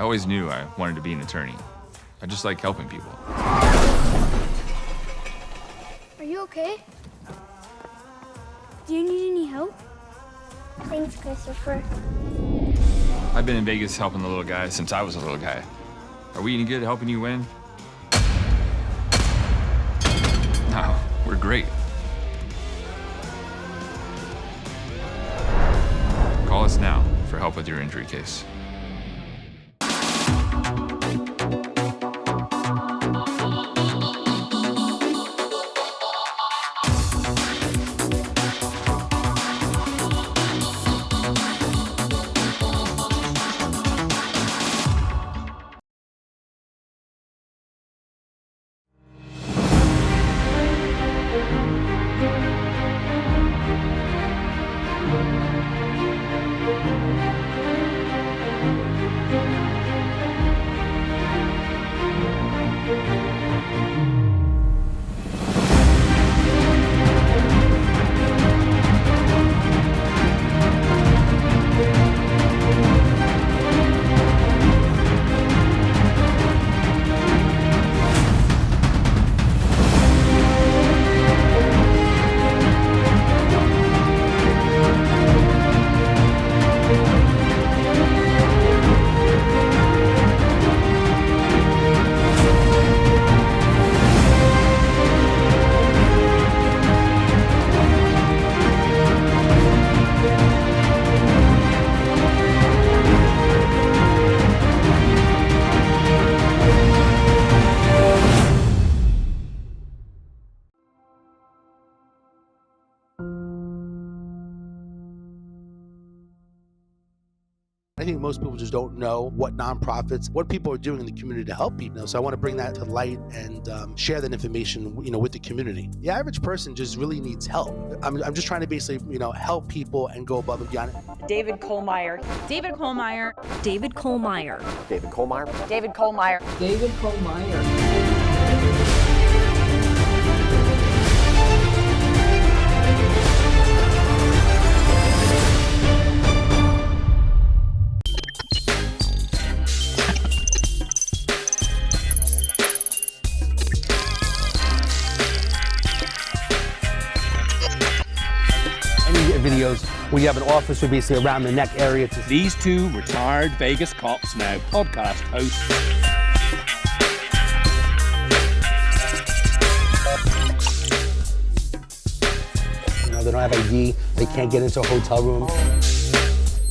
I always knew I wanted to be an attorney. I just like helping people. Are you okay? Do you need any help? Thanks, Christopher. I've been in Vegas helping the little guy since I was a little guy. Are we any good at helping you win? No, we're great. Call us now for help with your injury case. I think most people just don't know what nonprofits, what people are doing in the community to help people. So I want to bring that to light and share that information, with the community. The average person just really needs help. I'm just trying to basically, help people and go above and beyond. David Kohlmeyer. David Kohlmeyer. David Kohlmeyer. David Kohlmeyer. David Kohlmeyer. David Kohlmeyer. Videos where you have an officer basically around the neck area. These two retired Vegas cops now podcast hosts. They don't have ID, they can't get into a hotel room.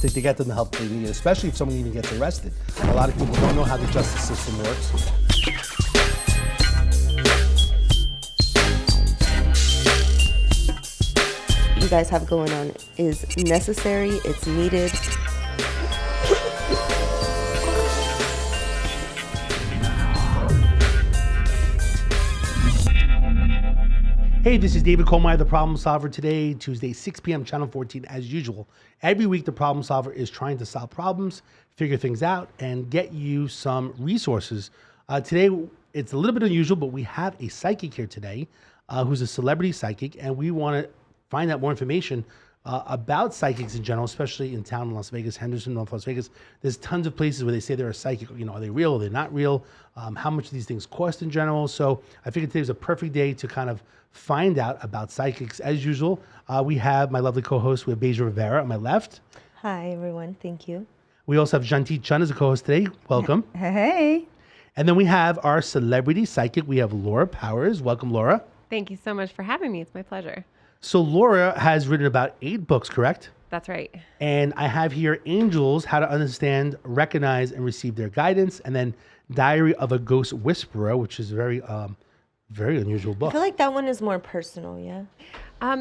To get them the help they need, especially if someone even gets arrested. A lot of people don't know how the justice system works. You guys have going on is necessary, it's needed. Hey, this is David Kohlmeyer, the Problem Solver. Today, Tuesday, 6 p.m., Channel 14, as usual. Every week, the Problem Solver is trying to solve problems, figure things out, and get you some resources. Today, it's a little bit unusual, but we have a psychic here today who's a celebrity psychic, and we want to find out more information about psychics in general, especially in town in Las Vegas, Henderson, North Las Vegas. There's tons of places where they say they're a psychic. Are they real? Are they not real? How much do these things cost in general? So I figured today was a perfect day to kind of find out about psychics. As usual, we have my lovely co-host. We have Beja Rivera on my left. Hi, everyone. Thank you. We also have Janti Chun as a co-host today. Welcome. Hey. And then we have our celebrity psychic. We have Laura Powers. Welcome, Laura. Thank you so much for having me. It's my pleasure. So Laura has written about 8 books, correct? That's right. And I have here Angels, How to Understand, Recognize, and Receive Their Guidance, and then Diary of a Ghost Whisperer, which is a very unusual book. I feel like that one is more personal, yeah?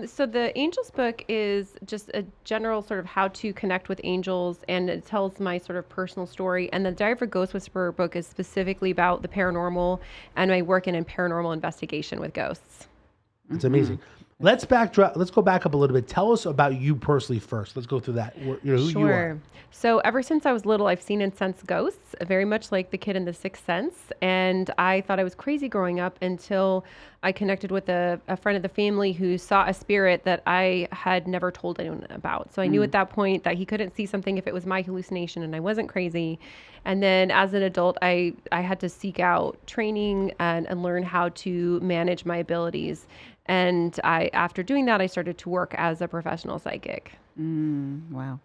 So the Angels book is just a general sort of how to connect with angels, and it tells my sort of personal story. And the Diary of a Ghost Whisperer book is specifically about the paranormal and my work in paranormal investigation with ghosts. It's amazing. Let's go back up a little bit. Tell us about you personally first. Let's go through that. Who you are. So ever since I was little, I've seen and sensed ghosts, very much like the kid in The Sixth Sense. And I thought I was crazy growing up until I connected with a friend of the family who saw a spirit that I had never told anyone about. So I knew at that point that he couldn't see something if it was my hallucination and I wasn't crazy. And then as an adult, I had to seek out training and learn how to manage my abilities. And after doing that, I started to work as a professional psychic. Wow.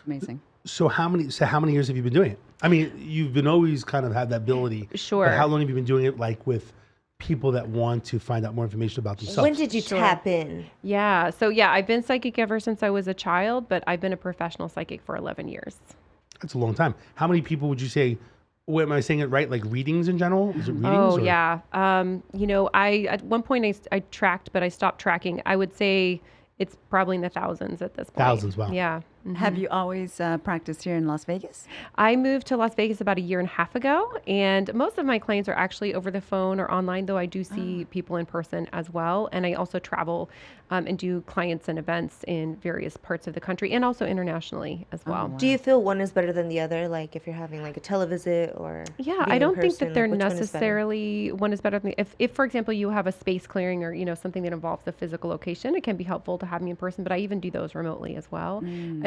Amazing. So how many years have you been doing it? I mean, you've been always kind of had that ability. Sure. But how long have you been doing it, like with people that want to find out more information about themselves? When did you tap in? Yeah. So yeah, I've been psychic ever since I was a child, but I've been a professional psychic for 11 years. That's a long time. How many people would you say, am I saying it right? Like readings in general? Is it readings? Yeah. I at one point I tracked, but I stopped tracking. I would say it's probably in the thousands at this point. Thousands, wow. Yeah. Have you always practiced here in Las Vegas? I moved to Las Vegas about 1.5 years ago, and most of my clients are actually over the phone or online, though I do see people in person as well. And I also travel and do clients and events in various parts of the country and also internationally as well. Do you feel one is better than the other? Like if you're having like a televisit or Yeah, being I in don't think person, that they're like, which one is better? necessarily one is better than if for example, you have a space clearing or, something that involves the physical location, it can be helpful to have me in person, but I even do those remotely as well.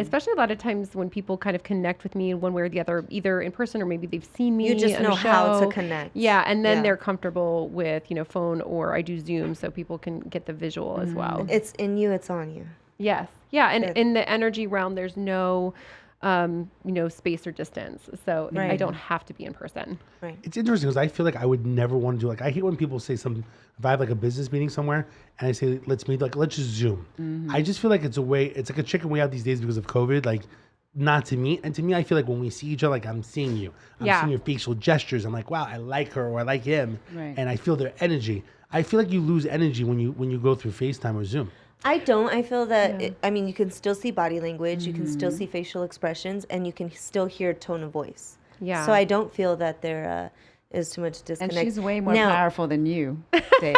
Especially a lot of times when people kind of connect with me in one way or the other, either in person or maybe they've seen me. You just on a know how to show. connect. Yeah, and then they're comfortable with, phone, or I do Zoom so people can get the visual as well. It's in you, it's on you. Yes. Yeah, and in the energy realm there's no space or distance. So I don't have to be in person. Right. It's interesting because I feel like I would never want to do, like, I hate when people say something, if I have like a business meeting somewhere and I say, let's meet, like, let's just Zoom. I just feel like it's like a chicken way out these days because of COVID, like not to meet. And to me, I feel like when we see each other, like I'm seeing you, I'm seeing your facial gestures. I'm like, wow, I like her or I like him. Right. And I feel their energy. I feel like you lose energy when you go through FaceTime or Zoom. I don't. I feel that, you can still see body language, you can still see facial expressions, and you can still hear tone of voice. Yeah. So I don't feel that there is too much disconnect. And she's way more Now, powerful than you, Dave.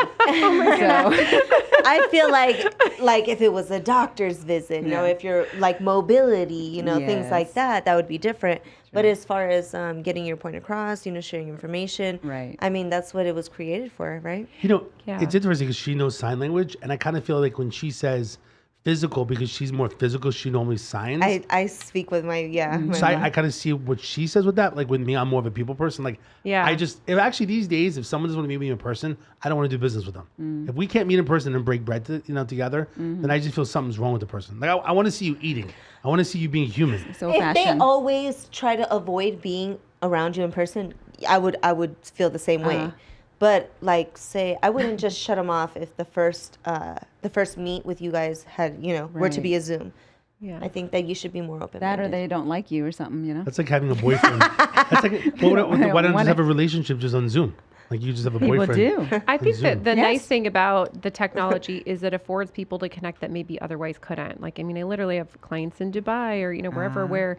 I feel like if it was a doctor's visit, if you're like mobility, things like that would be different. But as far as getting your point across, sharing information, right. I mean, that's what it was created for, right? It's interesting because she knows sign language, and I kind of feel like when she says physical, because she's more physical, she normally signs. I speak with my, So I kind of see what she says with that. Like with me, I'm more of a people person. Like, if actually these days, if someone doesn't want to meet me in person, I don't want to do business with them. If we can't meet in person and break bread together, then I just feel something's wrong with the person. Like I want to see you eating. I want to see you being human. So if they always try to avoid being around you in person, I would feel the same way. But like, say, I wouldn't just shut them off if the first meet with you guys had, were to be a Zoom. Yeah. I think that you should be more open. That or they don't like you or something, That's like having a boyfriend. That's like, why don't you just have a relationship just on Zoom? Like you just have a boyfriend. People do. I think that the nice thing about the technology is it affords people to connect that maybe otherwise couldn't. Like, I literally have clients in Dubai or, wherever where,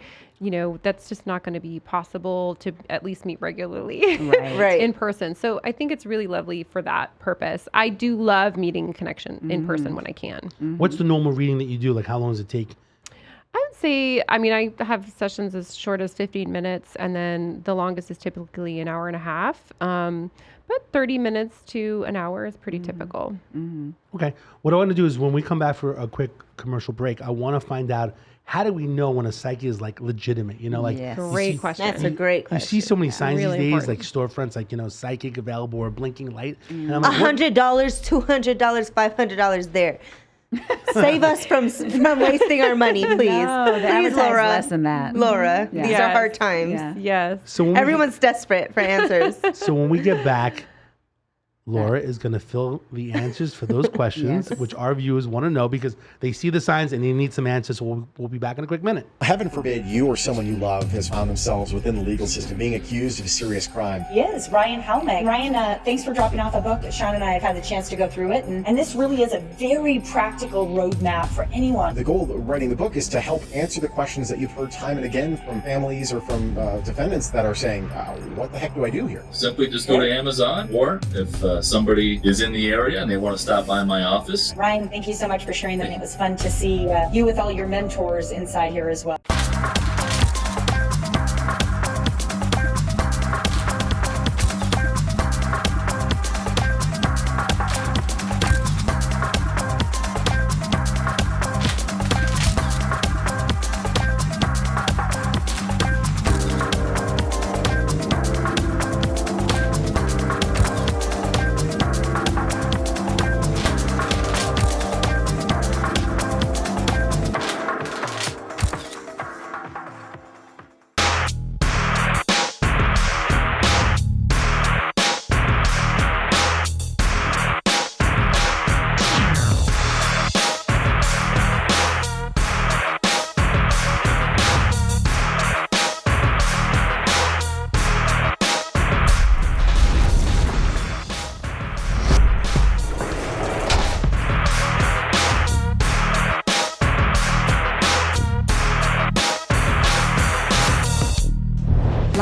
that's just not going to be possible to at least meet regularly in person. So I think it's really lovely for that purpose. I do love meeting connection in person when I can. What's the normal reading that you do? Like how long does it take? I would say, I have sessions as short as 15 minutes, and then the longest is typically an hour and a half. But 30 minutes to an hour is pretty typical. Okay. What I want to do is when we come back for a quick commercial break, I want to find out, how do we know when a psyche is like legitimate? Great question. That's a great question. You see so many signs Really these days, important. like storefronts, like, psychic available or blinking light. And I'm like, $100, $200, $500 there. Save us from wasting our money, please. No, they Please, advertise Laura. less than that. Laura, Yeah. these are hard times. Yeah. Yes. So when Everyone's desperate for answers. So when we get back, Laura is going to fill the answers for those questions, which our viewers want to know because they see the signs and they need some answers. So we'll be back in a quick minute. Heaven forbid you or someone you love has found themselves within the legal system being accused of a serious crime. Yes, Ryan Helmig. Ryan, thanks for dropping off a book. Sean and I have had the chance to go through it, and this really is a very practical roadmap for anyone. The goal of writing the book is to help answer the questions that you've heard time and again from families or from defendants that are saying, what the heck do I do here? Simply just go to Amazon, or if somebody is in the area and they want to stop by my office. Ryan, thank you so much for sharing that. And it was fun to see you with all your mentors inside here as well.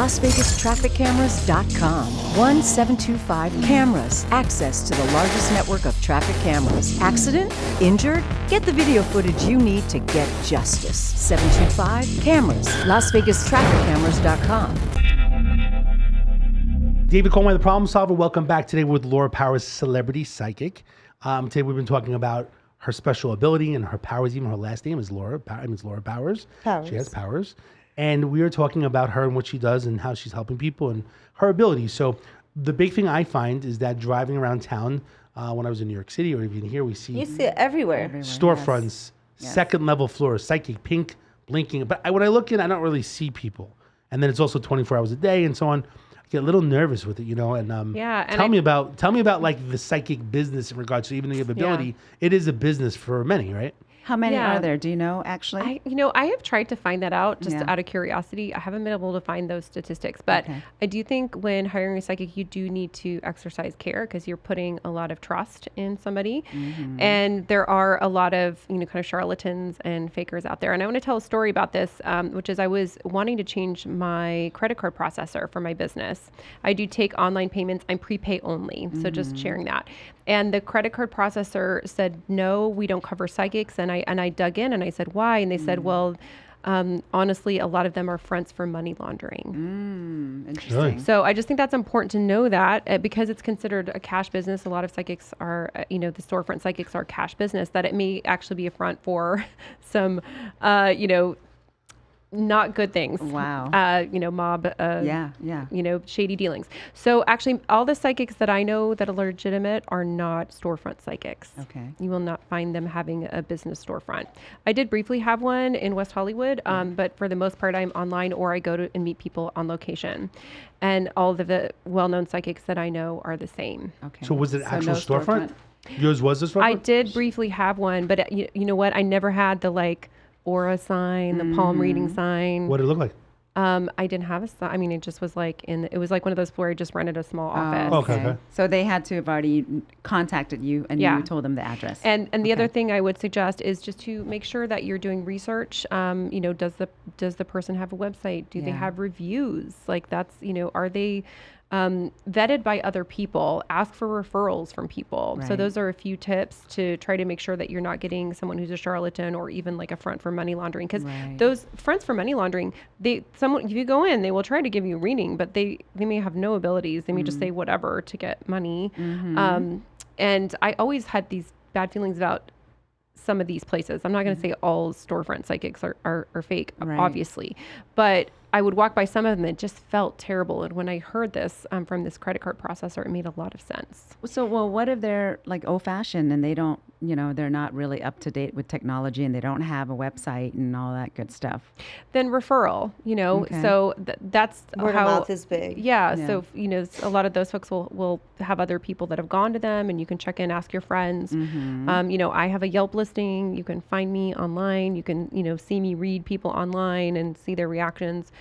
LasVegasTrafficCameras.com. 1725 cameras. Access to the largest network of traffic cameras. Accident? Injured? Get the video footage you need to get justice. 725 cameras. LasVegasTrafficCameras.com. David Coleman, the problem solver. Welcome back today with Laura Powers, celebrity psychic. Today we've been talking about her special ability and her powers. Even her last name is Laura. It's Laura Powers. She has powers. And we are talking about her and what she does and how she's helping people and her abilities. So the big thing I find is that driving around town, when I was in New York City or even here, we see You see it everywhere. storefronts, second level floors, psychic, pink, blinking. But when I look in, I don't really see people. And then it's also 24 hours a day and so on. I get a little nervous with it, you know. And tell me about like the psychic business in regards to, even though you have ability, it is a business for many, right? How many are there? Do you know, actually? I have tried to find that out just out of curiosity. I haven't been able to find those statistics, but I do think when hiring a psychic, you do need to exercise care because you're putting a lot of trust in somebody. And there are a lot of, kind of charlatans and fakers out there. And I want to tell a story about this, which is I was wanting to change my credit card processor for my business. I do take online payments. I'm prepay only. So just sharing that. And the credit card processor said, no, we don't cover psychics. And I dug in and I said, why? And they said, well, honestly, a lot of them are fronts for money laundering. Interesting. Really? So I just think that's important to know that because it's considered a cash business. A lot of psychics are, the storefront psychics are cash business, that it may actually be a front for some, not good things. Wow. Mob, shady dealings. So actually all the psychics that I know that are legitimate are not storefront psychics. Okay. You will not find them having a business storefront. I did briefly have one in West Hollywood, but for the most part I'm online or I go to and meet people on location. And all of the well-known psychics that I know are the same. Okay. So was it actual storefront? Yours was a storefront? I did briefly have one, but you know what? I never had the aura sign, the palm reading sign. What did it look like? I didn't have a sign. I mean, it just was it was like one of those where I just rented a small office. Okay. So they had to have already contacted you and you told them the address. And the other thing I would suggest is just to make sure that you're doing research. Does the person have a website? Do they have reviews? Are they vetted by other people? Ask for referrals from people. Right. So those are a few tips to try to make sure that you're not getting someone who's a charlatan or even like a front for money laundering. Because those fronts for money laundering, if you go in, they will try to give you a reading, but they may have no abilities. They may just say whatever to get money. And I always had these bad feelings about some of these places. I'm not going to say all storefront psychics are fake, obviously, but I would walk by some of them and it just felt terrible. And when I heard this from this credit card processor, it made a lot of sense. So, what if they're old fashioned and they don't, they're not really up to date with technology and they don't have a website and all that good stuff? Then referral, so that's word how of mouth is big. Yeah. So, a lot of those folks will have other people that have gone to them and you can check in, ask your friends. I have a Yelp listing. You can find me online. You can, see me read people online and see their reactions.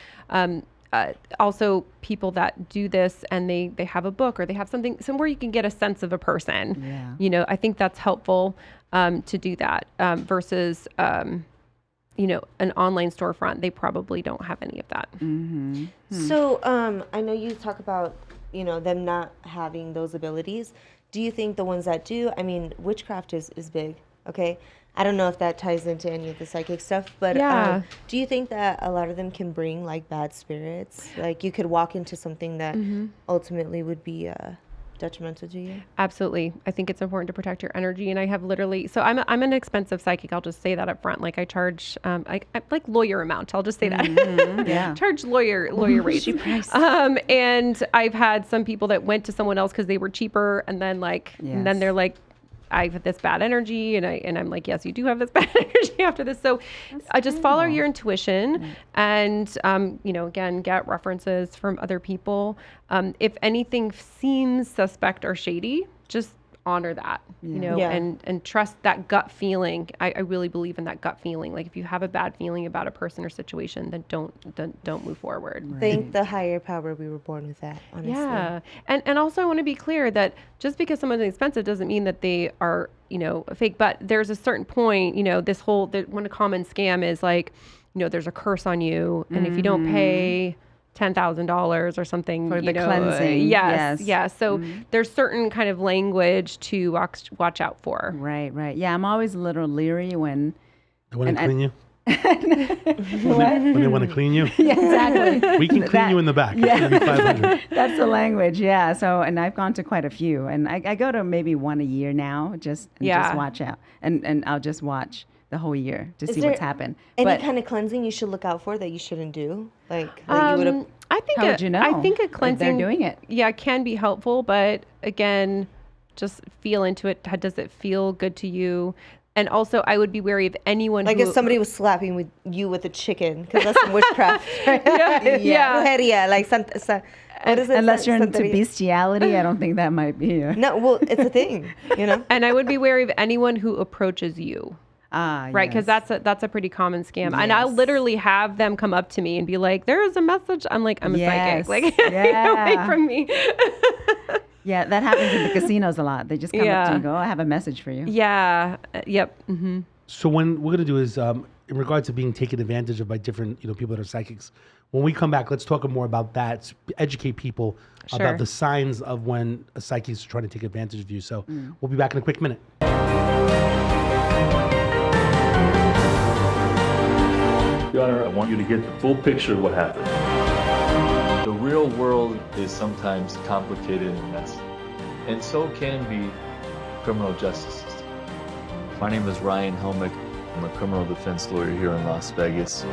Also people that do this and they have a book or they have somewhere you can get a sense of a person. I think that's helpful to do that versus an online storefront. They probably don't have any of that. So I know you talk about them not having those abilities. Do you think the ones that do, I mean, witchcraft is big, okay? I don't know if that ties into any of the psychic stuff, but do you think that a lot of them can bring like bad spirits? Like you could walk into something that ultimately would be detrimental to you? Absolutely. I think it's important to protect your energy. And I have literally, so I'm an expensive psychic. I'll just say that up front. Like I charge, I like lawyer amount. I'll just say that. Charge lawyer rates. And I've had some people that went to someone else because they were cheaper. And then and then they're like, I have this bad energy, and I'm like, yes, you do have this bad energy after this. So I just follow your intuition, and again, get references from other people. If anything seems suspect or shady, just honor that, and trust that gut feeling. I really believe in that gut feeling. Like if you have a bad feeling about a person or situation, then don't move forward. Right. Thank the higher power we were born with that, honestly. Yeah. And also I want to be clear that just because someone's expensive doesn't mean that they are, fake, but there's a certain point, this whole, one common scam is like, there's a curse on you. And if you don't pay $10,000 or something for the cleansing. Yes. So there's certain kind of language to watch out for. Right. Yeah, I'm always a little leery when they want to clean you. What? When they want to clean you. Yeah, exactly. We can clean you in the back. Yeah. $500. That's the language. Yeah. So, and I've gone to quite a few, and I go to maybe one a year now, just watch out, and I'll just watch the whole year to see what's happened. Any kind of cleansing you should look out for that you shouldn't do? Like you would have. How would you know? I think a cleansing, they're doing it. Yeah, can be helpful, but again, just feel into it. Does it feel good to you? And also, I would be wary of anyone like if somebody was slapping you with a chicken, because that's some witchcraft. Yeah. Like what is it? Unless you're into bestiality, I don't think that might be. No, well, it's a thing, And I would be wary of anyone who approaches you. Right, because that's a pretty common scam. And I'll literally have them come up to me and be like, "There is a message." I'm like, "I'm a psychic. Like, get away from me." Yeah, that happens in the casinos a lot. They just come up to you and go, "I have a message for you." Yeah. Yep. Mm-hmm. So what we're gonna do is, in regards to being taken advantage of by different people that are psychics, when we come back, let's talk more about that. Educate people about the signs of when a psychic is trying to take advantage of you. So we'll be back in a quick minute. Your Honor, I want you to get the full picture of what happened. The real world is sometimes complicated and messy, and so can be criminal justice system. My name is Ryan Helmick. I'm a criminal defense lawyer here in Las Vegas.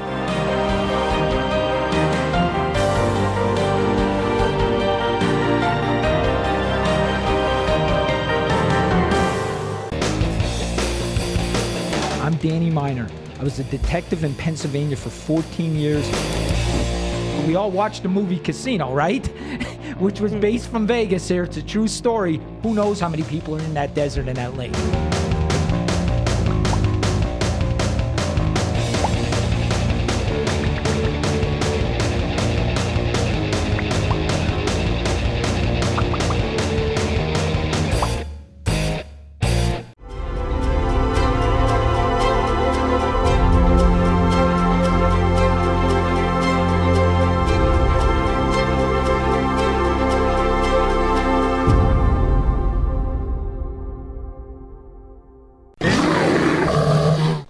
I'm Danny Miner. I was a detective in Pennsylvania for 14 years. We all watched the movie Casino, right? Which was based from Vegas here. It's a true story. Who knows how many people are in that desert in LA?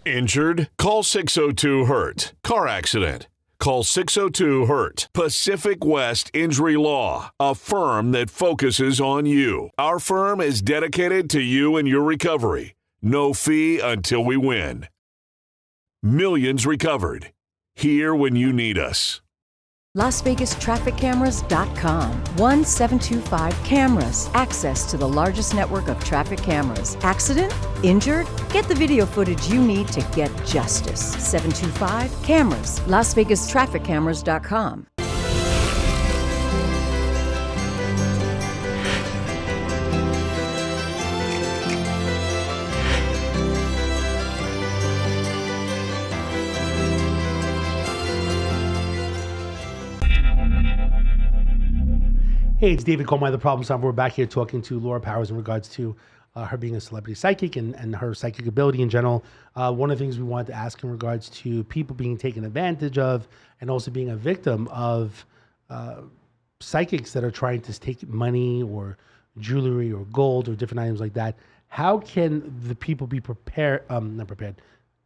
Injured? Call 602-HURT. Car accident? Call 602-HURT. Pacific West Injury Law, a firm that focuses on you. Our firm is dedicated to you and your recovery. No fee until we win. Millions recovered. Here when you need us. LasVegasTrafficCameras.com. 1725 cameras. Access to the largest network of traffic cameras. Accident? Injured? Get the video footage you need to get justice. 725 cameras. LasVegasTrafficCameras.com. Hey, it's David Coleman, the Problem Solver. We're back here talking to Laura Powers in regards to her being a celebrity psychic and her psychic ability in general. One of the things we wanted to ask in regards to people being taken advantage of and also being a victim of psychics that are trying to take money or jewelry or gold or different items like that, how can the people be prepared? Not prepared.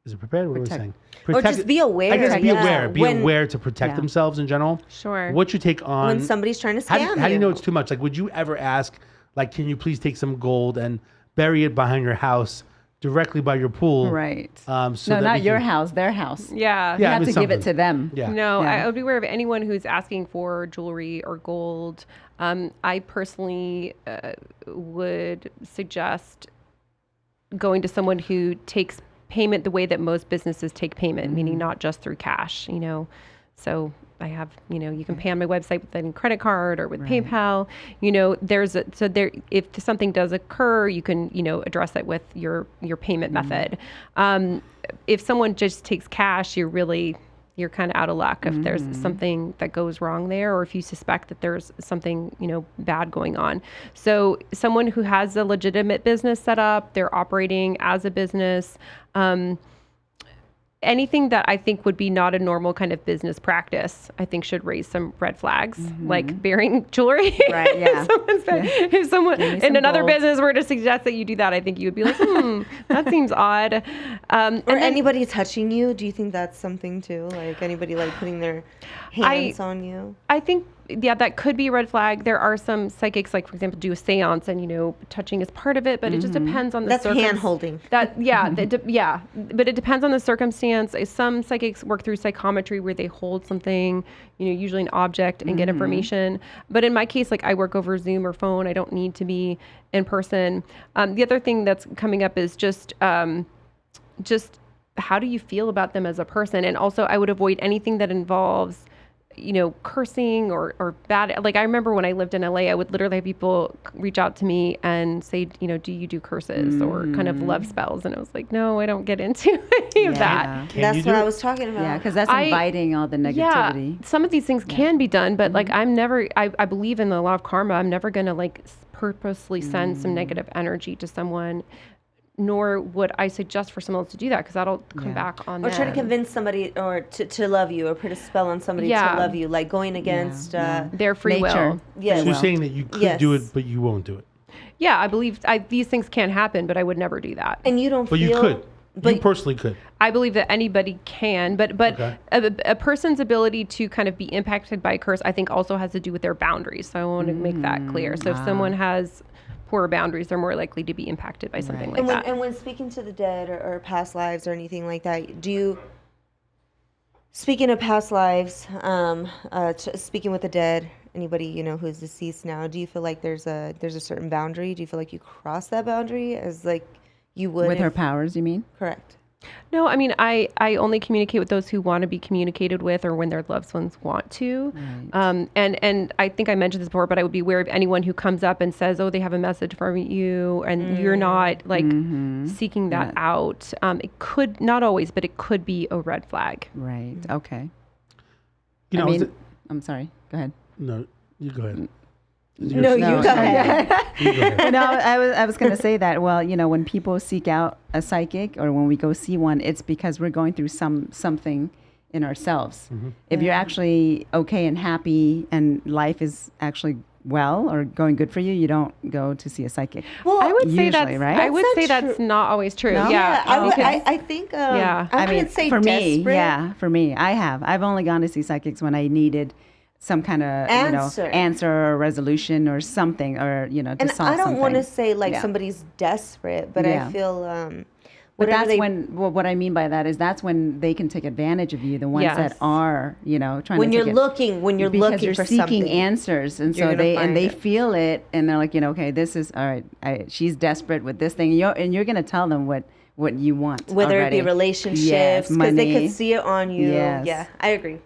Is it prepared? What am I saying? Or just be aware. I guess be aware. Be When- aware to protect themselves in general. Sure. What's your take on When somebody's trying to how scam how do you you. know it's too much? Like, would you ever ask, like, can you please take some gold and bury it behind your house, directly by your pool? Right. So No, that not we your can- house, their house. Yeah. You have to give it to them. Yeah. No, Yeah. I would be aware of anyone who's asking for jewelry or gold. I personally would suggest going to someone who takes payment the way that most businesses take payment, meaning not just through cash, you know. So I have, you know, you can pay on my website with a credit card or with PayPal. You know, if something does occur, you can, you know, address it with your payment method. If someone just takes cash, you're kind of out of luck if there's something that goes wrong there, or if you suspect that there's something, you know, bad going on. So someone who has a legitimate business set up, they're operating as a business, anything that I think would be not a normal kind of business practice, I think should raise some red flags, like burying jewelry. Right, yeah. If someone Give me in some another gold. business were to suggest that you do that, I think you would be like, that seems odd. Or anybody touching you, do you think that's something too? Like anybody like putting their hands on you? I think, yeah, that could be a red flag. There are some psychics, like for example, do a seance, and you know, touching is part of it, but it just depends on the That's hand holding. But it depends on the circumstance. Some psychics work through psychometry where they hold something, you know, usually an object, and get information. But in my case, like I work over Zoom or phone. I don't need to be in person. The other thing that's coming up is just how do you feel about them as a person? And also, I would avoid anything that involves, you know, cursing or bad. Like I remember when I lived in LA, I would literally have people reach out to me and say, you know, do you do curses or kind of love spells? And I was like, no, I don't get into any of that. That's what I was talking about. Yeah, because that's inviting all the negativity. Yeah, some of these things can be done, but like I believe in the law of karma. I'm never going to like purposely send some negative energy to someone, nor would I suggest for someone else to do that, because that'll come back on Or them. try to convince somebody or to love you, or put a spell on somebody to love you, like going against their free nature. will. Yes. So you're saying that you could do it, but you won't do it. Yeah, I believe these things can happen, but I would never do that. And you don't But feel... you could. You personally could. I believe that anybody can, but a person's ability to kind of be impacted by a curse, I think, also has to do with their boundaries. So I want to make that clear. So if someone has poor boundaries, they're more likely to be impacted by something like that. And when speaking to the dead or past lives or anything like that, do you... Speaking of past lives, speaking with the dead, anybody, you know, who's deceased now, do you feel like there's a certain boundary? Do you feel like you cross that boundary as like you would With her powers, you mean? Correct. No, I mean, I only communicate with those who want to be communicated with, or when their loved ones want to. Right. And I think I mentioned this before, but I would be aware of anyone who comes up and says, oh, they have a message for you, and you're not like seeking that out. It could, not always, but it could be a red flag. Right. Okay. You know, I'm sorry. Go ahead. No, you go ahead. No, you go ahead. No, I was going to say that. Well, you know, when people seek out a psychic, or when we go see one, it's because we're going through something in ourselves. If you're actually okay and happy, and life is actually well or going good for you, you don't go to see a psychic. Well, I would say usually, that's right? I would say That's that's true. not always true. No? Yeah, I think. I mean, wouldn't say for me, desperate. yeah, for me, I've only gone to see psychics when I needed some kind of answer or resolution or something, or to and solve I don't something. want to say like somebody's desperate, but I feel but that's what I mean by that is that's when they can take advantage of you, the ones that are trying when to you're looking because you're for seeking something. answers, and You're so they feel it, and they're like, okay, this is all right. She's desperate with this thing, and you're going to tell them what you want, whether already. it be relationships, because they could see it on you. Yes. Yeah, I agree.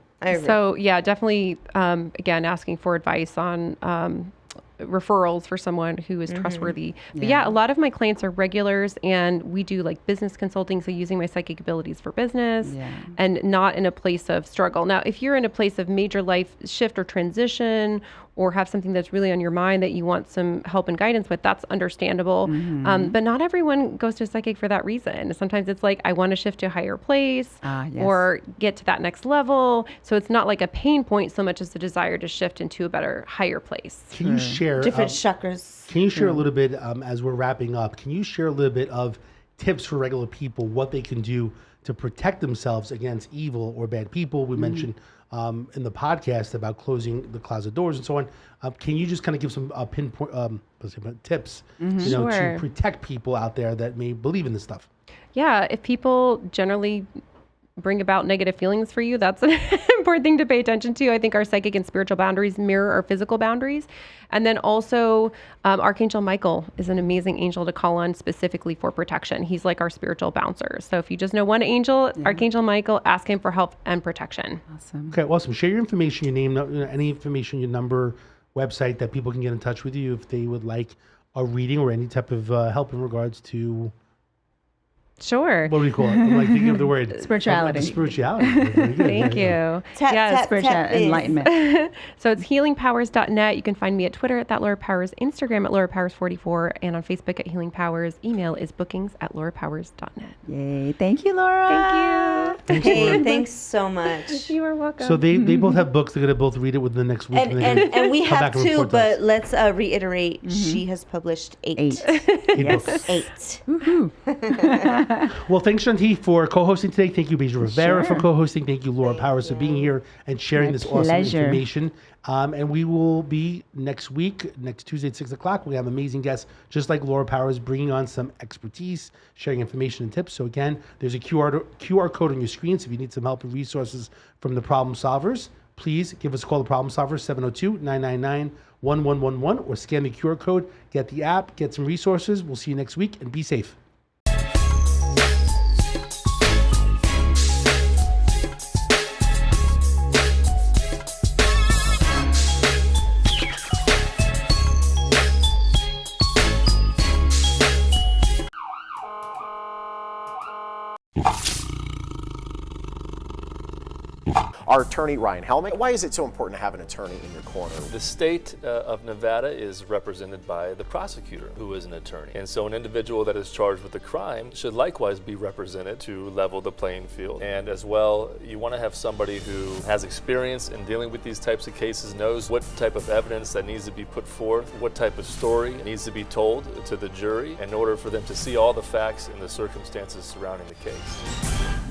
So yeah, definitely. Again, asking for advice on referrals for someone who is trustworthy. But yeah, a lot of my clients are regulars, and we do like business consulting. So using my psychic abilities for business, and not in a place of struggle. Now, if you're in a place of major life shift or transition, or have something that's really on your mind that you want some help and guidance with, that's understandable. But not everyone goes to a psychic for that reason. Sometimes it's like, I want to shift to a higher place or get to that next level. So it's not like a pain point so much as the desire to shift into a better, higher place. Can you share different chakras? Can you share a little bit, as we're wrapping up, can you share a little bit of tips for regular people, what they can do to protect themselves against evil or bad people? We mentioned in the podcast about closing the closet doors and so on. Can you just kind of give some pinpoint tips, to protect people out there that may believe in this stuff? Yeah, if people generally bring about negative feelings for you, that's an important thing to pay attention to. I think our psychic and spiritual boundaries mirror our physical boundaries. And then also Archangel Michael is an amazing angel to call on specifically for protection. He's like our spiritual bouncer. So if you just know one angel, Archangel Michael, ask him for help and protection. Awesome. Okay, awesome. Share your information, your name, any information, your number, website that people can get in touch with you if they would like a reading or any type of help in regards to... Sure. What do we call it? I'm like thinking of the word spirituality. Spirituality. Thank you. Spiritual enlightenment. So it's healingpowers.net. You can find me at Twitter at @LauraPowers, Instagram at LauraPowers44, and on Facebook at Healing Powers. Email is bookings@LauraPowers.net. Yay. Thank you, Laura. Thank you. Hey, thanks so much. You are welcome. So they both have books. They're going to both read it within the next week. And we have two, but let's reiterate, she has published 8 books. 8. Well, thanks, Shanti, for co-hosting today. Thank you, Beja Rivera, for co-hosting. Thank you, Laura Powers, for being here and sharing this awesome information. And we will be next week, next Tuesday at 6 o'clock. We have amazing guests, just like Laura Powers, bringing on some expertise, sharing information and tips. So again, there's a QR code on your screen. So if you need some help and resources from the Problem Solvers, please give us a call, the Problem Solvers, 702-999-1111, or scan the QR code, get the app, get some resources. We'll see you next week, and be safe. Our attorney, Ryan Helmick. Why is it so important to have an attorney in your corner? The state of Nevada is represented by the prosecutor, who is an attorney. And so an individual that is charged with a crime should likewise be represented to level the playing field. And as well, you want to have somebody who has experience in dealing with these types of cases, knows what type of evidence that needs to be put forth, what type of story needs to be told to the jury in order for them to see all the facts and the circumstances surrounding the case.